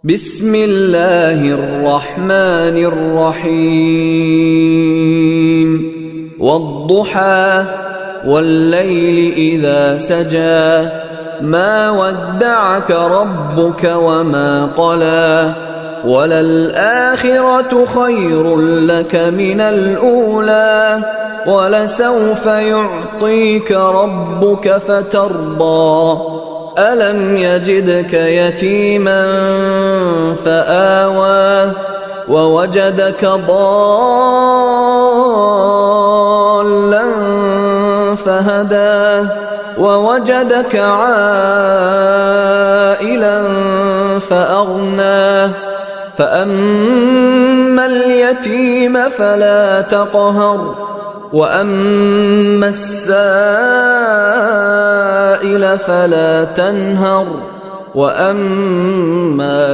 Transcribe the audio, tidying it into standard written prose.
بسم الله الرحمن الرحيم والضحى والليل إذا سجى ما ودعك ربك وما قلى وللآخرة خير لك من الأولى ولسوف يعطيك ربك فترضى ألم يجدك يتيما فآوى ووجدك ضالا فهدى ووجدك عائلا فأغنى فأما اليتيم فلا تقهر وأما السائل فلا تنهر وأما